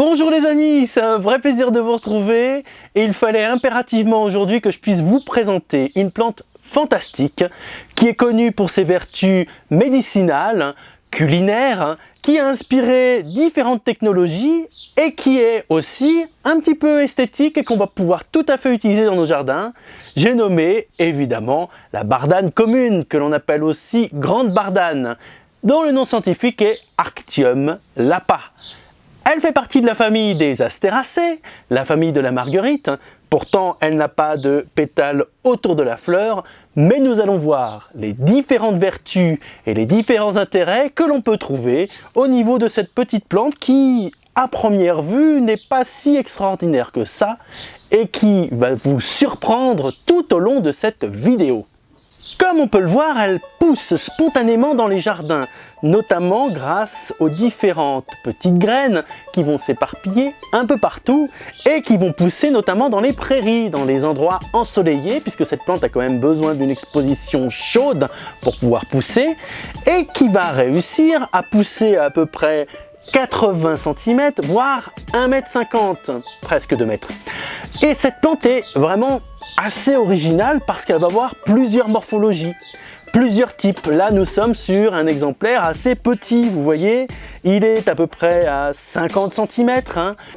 Bonjour les amis, c'est un vrai plaisir de vous retrouver et il fallait impérativement aujourd'hui que je puisse vous présenter une plante fantastique qui est connue pour ses vertus médicinales, culinaires, qui a inspiré différentes technologies et qui est aussi un petit peu esthétique et qu'on va pouvoir tout à fait utiliser dans nos jardins. J'ai nommé évidemment la bardane commune, que l'on appelle aussi grande bardane, dont le nom scientifique est Arctium lapa. Elle fait partie de la famille des Astéracées, la famille de la marguerite. Pourtant, elle n'a pas de pétales autour de la fleur, mais nous allons voir les différentes vertus et les différents intérêts que l'on peut trouver au niveau de cette petite plante qui, à première vue, n'est pas si extraordinaire que ça et qui va vous surprendre tout au long de cette vidéo. Comme on peut le voir, elle pousse spontanément dans les jardins, notamment grâce aux différentes petites graines qui vont s'éparpiller un peu partout et qui vont pousser notamment dans les prairies, dans les endroits ensoleillés, puisque cette plante a quand même besoin d'une exposition chaude pour pouvoir pousser, et qui va réussir à pousser à peu près 80 cm, voire 1,50 m, presque 2 mètres. Et cette plante est vraiment assez originale parce qu'elle va avoir plusieurs morphologies, plusieurs types. Là, nous sommes sur un exemplaire assez petit, vous voyez, il est à peu près à 50 cm.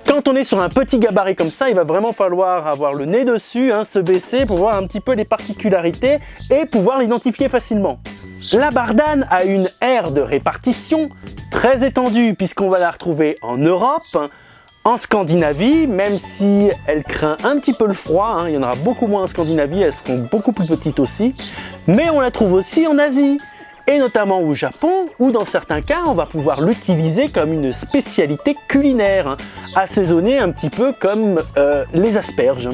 Quand on est sur un petit gabarit comme ça, il va vraiment falloir avoir le nez dessus, se baisser pour voir un petit peu les particularités et pouvoir l'identifier facilement. La bardane a une aire de répartition très étendue puisqu'on va la retrouver en Europe, en Scandinavie, même si elle craint un petit peu le froid, il y en aura beaucoup moins en Scandinavie, elles seront beaucoup plus petites aussi, mais on la trouve aussi en Asie, et notamment au Japon, où dans certains cas, on va pouvoir l'utiliser comme une spécialité culinaire, assaisonnée un petit peu comme les asperges.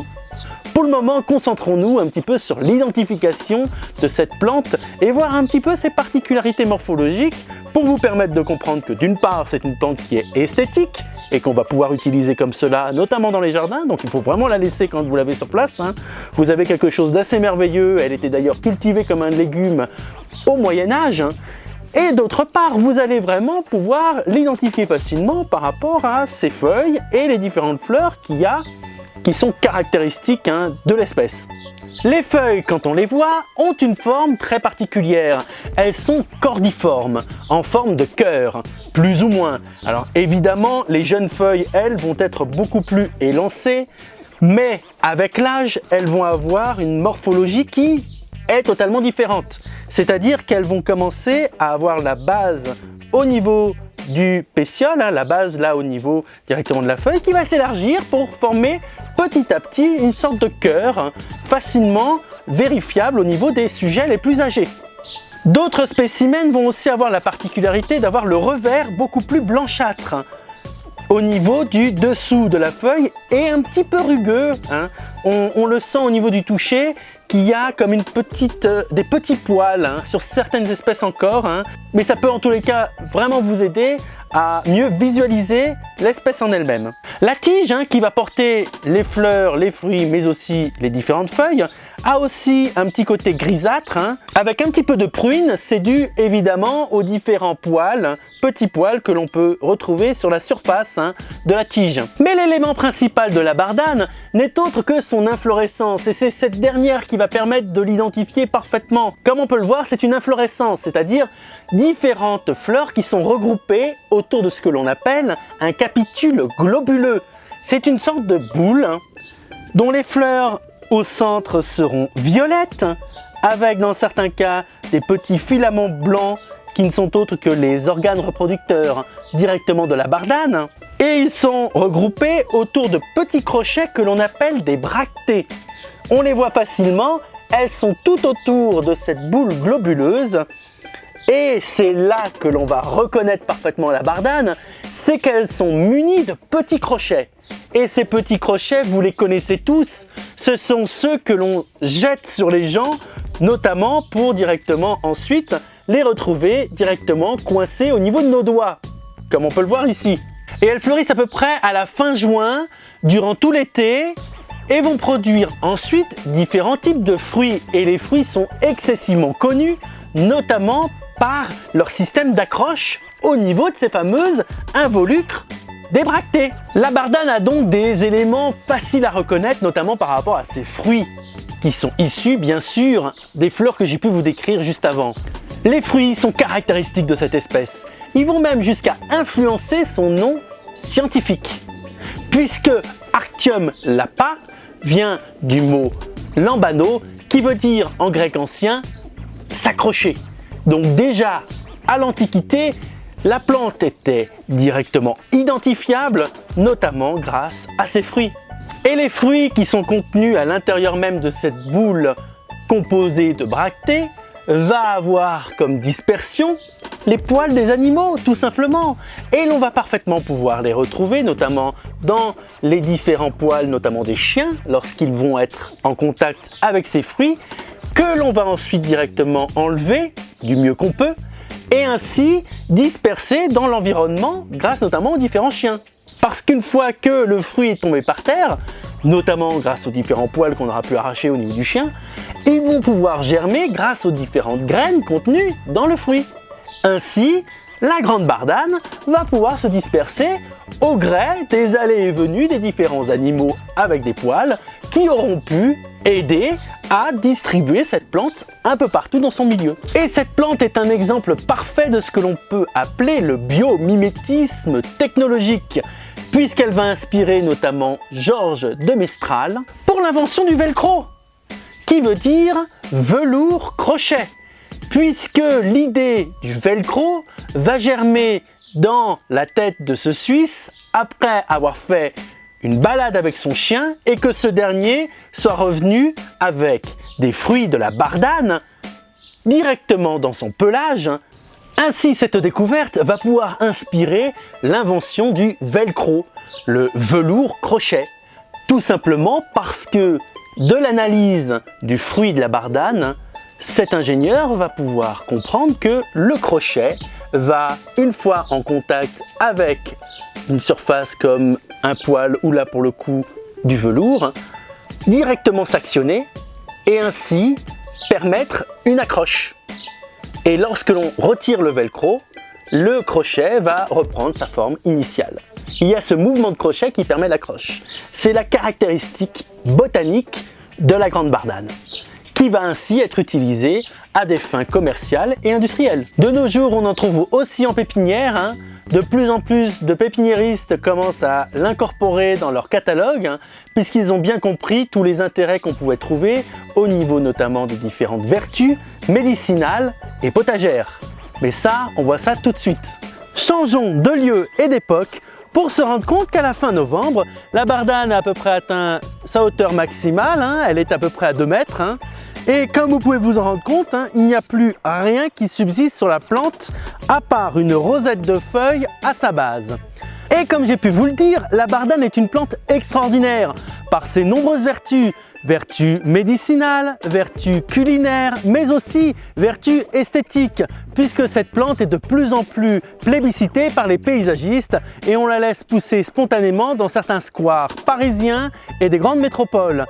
Pour le moment, concentrons-nous un petit peu sur l'identification de cette plante et voir un petit peu ses particularités morphologiques pour vous permettre de comprendre que d'une part, c'est une plante qui est esthétique et qu'on va pouvoir utiliser comme cela, notamment dans les jardins, donc il faut vraiment la laisser quand vous l'avez sur place. Vous avez quelque chose d'assez merveilleux, elle était d'ailleurs cultivée comme un légume au Moyen-Âge. Et d'autre part, vous allez vraiment pouvoir l'identifier facilement par rapport à ses feuilles et les différentes fleurs qu'il y a qui sont caractéristiques de l'espèce. Les feuilles, quand on les voit, ont une forme très particulière. Elles sont cordiformes, en forme de cœur, plus ou moins. Alors évidemment, les jeunes feuilles, elles, vont être beaucoup plus élancées, mais avec l'âge, elles vont avoir une morphologie qui est totalement différente. C'est-à-dire qu'elles vont commencer à avoir la base au niveau du pétiole, la base là au niveau directement de la feuille, qui va s'élargir pour former petit à petit une sorte de cœur facilement vérifiable au niveau des sujets les plus âgés. D'autres spécimens vont aussi avoir la particularité d'avoir le revers beaucoup plus blanchâtre au niveau du dessous de la feuille et un petit peu rugueux. On le sent au niveau du toucher qu'il y a comme des petits poils sur certaines espèces encore, mais ça peut en tous les cas vraiment vous aider à mieux visualiser l'espèce en elle-même. La tige qui va porter les fleurs, les fruits, mais aussi les différentes feuilles, a aussi un petit côté grisâtre, avec un petit peu de pruine. C'est dû évidemment aux différents poils, petits poils que l'on peut retrouver sur la surface de la tige. Mais l'élément principal de la bardane n'est autre que son inflorescence, et c'est cette dernière qui va permettre de l'identifier parfaitement. Comme on peut le voir, c'est une inflorescence, c'est-à-dire différentes fleurs qui sont regroupées autour de ce que l'on appelle un capitule globuleux. C'est une sorte de boule dont les fleurs au centre seront violettes, avec dans certains cas des petits filaments blancs qui ne sont autres que les organes reproducteurs directement de la bardane. Et ils sont regroupés autour de petits crochets que l'on appelle des bractées. On les voit facilement, elles sont tout autour de cette boule globuleuse. Et c'est là que l'on va reconnaître parfaitement la bardane, c'est qu'elles sont munies de petits crochets. Et ces petits crochets, vous les connaissez tous, ce sont ceux que l'on jette sur les gens, notamment pour directement ensuite les retrouver directement coincés au niveau de nos doigts, comme on peut le voir ici. Et elles fleurissent à peu près à la fin juin, durant tout l'été, et vont produire ensuite différents types de fruits. Et les fruits sont excessivement connus, notamment par leur système d'accroche au niveau de ces fameuses involucres des bractées. La bardane a donc des éléments faciles à reconnaître, notamment par rapport à ses fruits, qui sont issus bien sûr des fleurs que j'ai pu vous décrire juste avant. Les fruits sont caractéristiques de cette espèce. Ils vont même jusqu'à influencer son nom scientifique, puisque Arctium lapa vient du mot lambano, qui veut dire en grec ancien s'accrocher. Donc déjà à l'Antiquité, la plante était directement identifiable, notamment grâce à ses fruits. Et les fruits qui sont contenus à l'intérieur même de cette boule composée de bractées va avoir comme dispersion les poils des animaux, tout simplement. Et l'on va parfaitement pouvoir les retrouver, notamment dans les différents poils, notamment des chiens, lorsqu'ils vont être en contact avec ces fruits, que l'on va ensuite directement enlever, du mieux qu'on peut, et ainsi disperser dans l'environnement grâce notamment aux différents chiens. Parce qu'une fois que le fruit est tombé par terre, notamment grâce aux différents poils qu'on aura pu arracher au niveau du chien, ils vont pouvoir germer grâce aux différentes graines contenues dans le fruit. Ainsi, la grande bardane va pouvoir se disperser au gré des allées et venues des différents animaux avec des poils qui auront pu aider à distribuer cette plante un peu partout dans son milieu. Et cette plante est un exemple parfait de ce que l'on peut appeler le biomimétisme technologique, puisqu'elle va inspirer notamment Georges de Mestral pour l'invention du velcro, qui veut dire velours crochet, puisque l'idée du velcro va germer dans la tête de ce Suisse après avoir fait une balade avec son chien et que ce dernier soit revenu avec des fruits de la bardane directement dans son pelage. Ainsi, cette découverte va pouvoir inspirer l'invention du velcro, le velours crochet, tout simplement parce que de l'analyse du fruit de la bardane, cet ingénieur va pouvoir comprendre que le crochet va, une fois en contact avec une surface comme un poil ou là pour le coup du velours, directement s'actionner et ainsi permettre une accroche. Et lorsque l'on retire le velcro, le crochet va reprendre sa forme initiale. Il y a ce mouvement de crochet qui permet l'accroche. C'est la caractéristique botanique de la grande bardane, qui va ainsi être utilisée à des fins commerciales et industrielles. De nos jours, on en trouve aussi en pépinière. De plus en plus de pépiniéristes commencent à l'incorporer dans leur catalogue, puisqu'ils ont bien compris tous les intérêts qu'on pouvait trouver au niveau notamment des différentes vertus médicinales et potagères. Mais ça, on voit ça tout de suite. Changeons de lieu et d'époque pour se rendre compte qu'à la fin novembre, la bardane a à peu près atteint sa hauteur maximale, elle est à peu près à 2 mètres. Et comme vous pouvez vous en rendre compte, il n'y a plus rien qui subsiste sur la plante à part une rosette de feuilles à sa base. Et comme j'ai pu vous le dire, la bardane est une plante extraordinaire par ses nombreuses vertus. Vertus médicinales, vertus culinaires, mais aussi vertus esthétiques, puisque cette plante est de plus en plus plébiscitée par les paysagistes et on la laisse pousser spontanément dans certains squares parisiens et des grandes métropoles.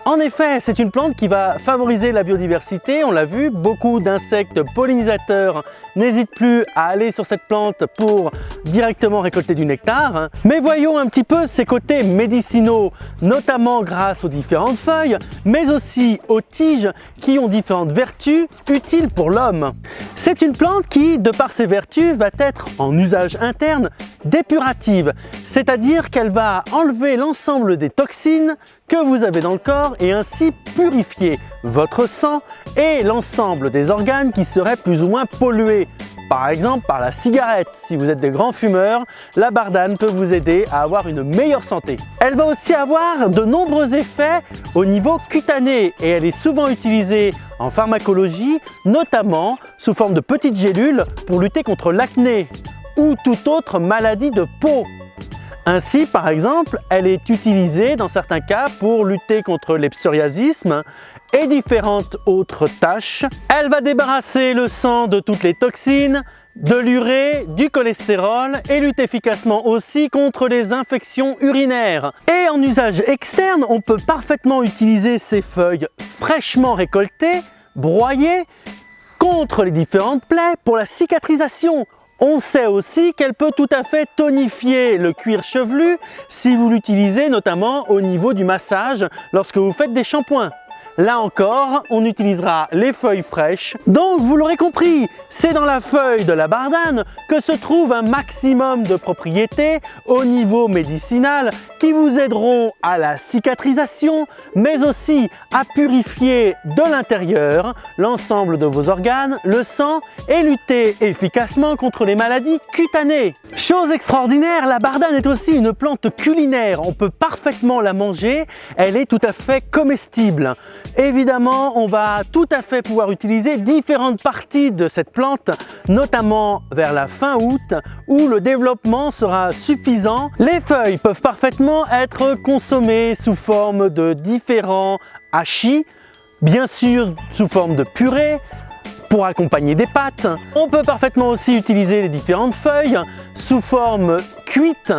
En effet, c'est une plante qui va favoriser la biodiversité, on l'a vu, beaucoup d'insectes pollinisateurs n'hésitent plus à aller sur cette plante pour directement récolter du nectar. Mais voyons un petit peu ses côtés médicinaux, notamment grâce aux différentes feuilles, mais aussi aux tiges qui ont différentes vertus utiles pour l'homme. C'est une plante qui, de par ses vertus, va être en usage interne dépurative, c'est-à-dire qu'elle va enlever l'ensemble des toxines que vous avez dans le corps et ainsi purifier votre sang et l'ensemble des organes qui seraient plus ou moins pollués. Par exemple par la cigarette, si vous êtes des grands fumeurs, la bardane peut vous aider à avoir une meilleure santé. Elle va aussi avoir de nombreux effets au niveau cutané et elle est souvent utilisée en pharmacologie, notamment sous forme de petites gélules pour lutter contre l'acné ou toute autre maladie de peau. Ainsi, par exemple, elle est utilisée dans certains cas pour lutter contre les psoriasismes et différentes autres taches. Elle va débarrasser le sang de toutes les toxines, de l'urée, du cholestérol et lutte efficacement aussi contre les infections urinaires. Et en usage externe, on peut parfaitement utiliser ces feuilles fraîchement récoltées, broyées, contre les différentes plaies pour la cicatrisation On sait aussi qu'elle peut tout à fait tonifier le cuir chevelu si vous l'utilisez notamment au niveau du massage lorsque vous faites des shampoings. Là encore, on utilisera les feuilles fraîches. Donc, vous l'aurez compris, c'est dans la feuille de la bardane que se trouve un maximum de propriétés au niveau médicinal qui vous aideront à la cicatrisation, mais aussi à purifier de l'intérieur l'ensemble de vos organes, le sang et lutter efficacement contre les maladies cutanées. Chose extraordinaire, la bardane est aussi une plante culinaire. On peut parfaitement la manger, elle est tout à fait comestible. Évidemment, on va tout à fait pouvoir utiliser différentes parties de cette plante, notamment vers la fin août, où le développement sera suffisant. Les feuilles peuvent parfaitement être consommées sous forme de différents hachis, bien sûr sous forme de purée, pour accompagner des pâtes. On peut parfaitement aussi utiliser les différentes feuilles sous forme cuite,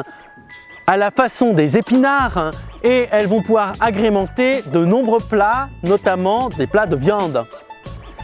à la façon des épinards, et elles vont pouvoir agrémenter de nombreux plats, notamment des plats de viande.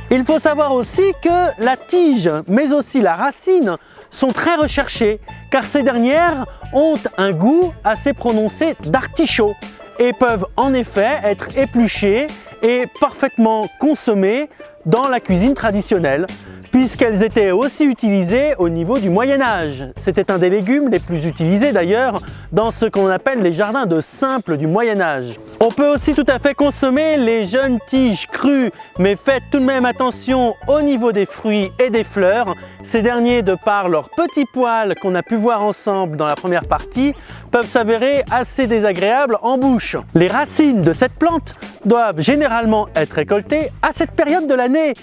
Il faut savoir aussi que la tige, mais aussi la racine, sont très recherchées, car ces dernières ont un goût assez prononcé d'artichaut et peuvent en effet être épluchées et parfaitement consommées dans la cuisine traditionnelle, puisqu'elles étaient aussi utilisées au niveau du Moyen-Âge. C'était un des légumes les plus utilisés d'ailleurs dans ce qu'on appelle les jardins de simple du Moyen-Âge. On peut aussi tout à fait consommer les jeunes tiges crues, mais faites tout de même attention au niveau des fruits et des fleurs. Ces derniers, de par leurs petits poils qu'on a pu voir ensemble dans la première partie, peuvent s'avérer assez désagréables en bouche. Les racines de cette plante doivent généralement être récoltées à cette période de l'année,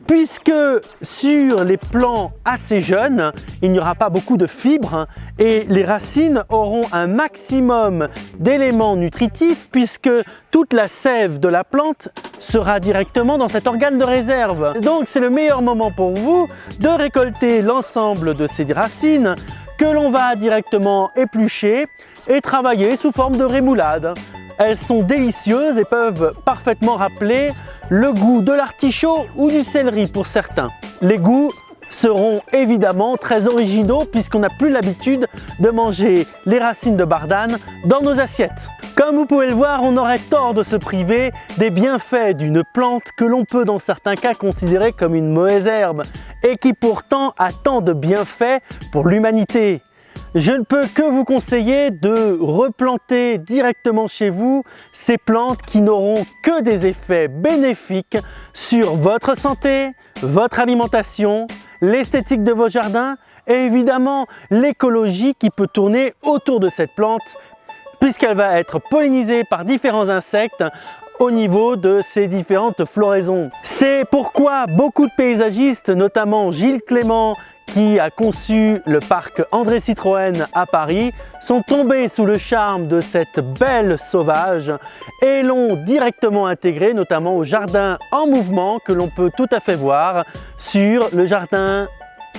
puisque sur les plants assez jeunes, il n'y aura pas beaucoup de fibres et les racines auront un maximum d'éléments nutritifs, puisque toute la sève de la plante sera directement dans cet organe de réserve. Donc c'est le meilleur moment pour vous de récolter l'ensemble de ces racines que l'on va directement éplucher et travailler sous forme de rémoulade. Elles sont délicieuses et peuvent parfaitement rappeler le goût de l'artichaut ou du céleri pour certains. Les goûts seront évidemment très originaux puisqu'on n'a plus l'habitude de manger les racines de bardane dans nos assiettes. Comme vous pouvez le voir, on aurait tort de se priver des bienfaits d'une plante que l'on peut dans certains cas considérer comme une mauvaise herbe et qui pourtant a tant de bienfaits pour l'humanité. Je ne peux que vous conseiller de replanter directement chez vous ces plantes qui n'auront que des effets bénéfiques sur votre santé, votre alimentation, l'esthétique de vos jardins et évidemment l'écologie qui peut tourner autour de cette plante puisqu'elle va être pollinisée par différents insectes au niveau de ces différentes floraisons. C'est pourquoi beaucoup de paysagistes, notamment Gilles Clément, qui a conçu le parc André Citroën à Paris, sont tombés sous le charme de cette belle sauvage et l'ont directement intégrée notamment au jardin en mouvement que l'on peut tout à fait voir sur le jardin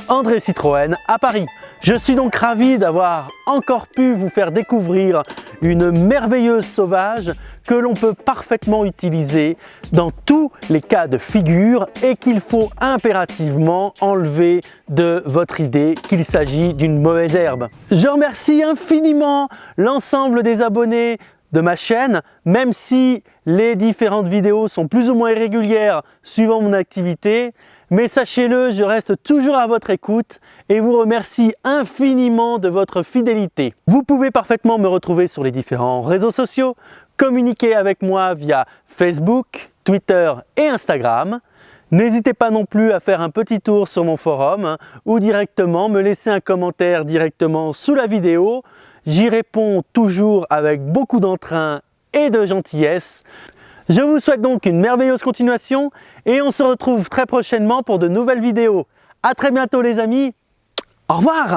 André Citroën à Paris. Je suis donc ravi d'avoir encore pu vous faire découvrir une merveilleuse sauvage que l'on peut parfaitement utiliser dans tous les cas de figure et qu'il faut impérativement enlever de votre idée qu'il s'agit d'une mauvaise herbe. Je remercie infiniment l'ensemble des abonnés de ma chaîne, même si les différentes vidéos sont plus ou moins irrégulières suivant mon activité. Mais sachez-le, je reste toujours à votre écoute et vous remercie infiniment de votre fidélité. Vous pouvez parfaitement me retrouver sur les différents réseaux sociaux, communiquer avec moi via Facebook, Twitter et Instagram. N'hésitez pas non plus à faire un petit tour sur mon forum ou directement me laisser un commentaire directement sous la vidéo. J'y réponds toujours avec beaucoup d'entrain et de gentillesse. Je vous souhaite donc une merveilleuse continuation et on se retrouve très prochainement pour de nouvelles vidéos. À très bientôt les amis, au revoir!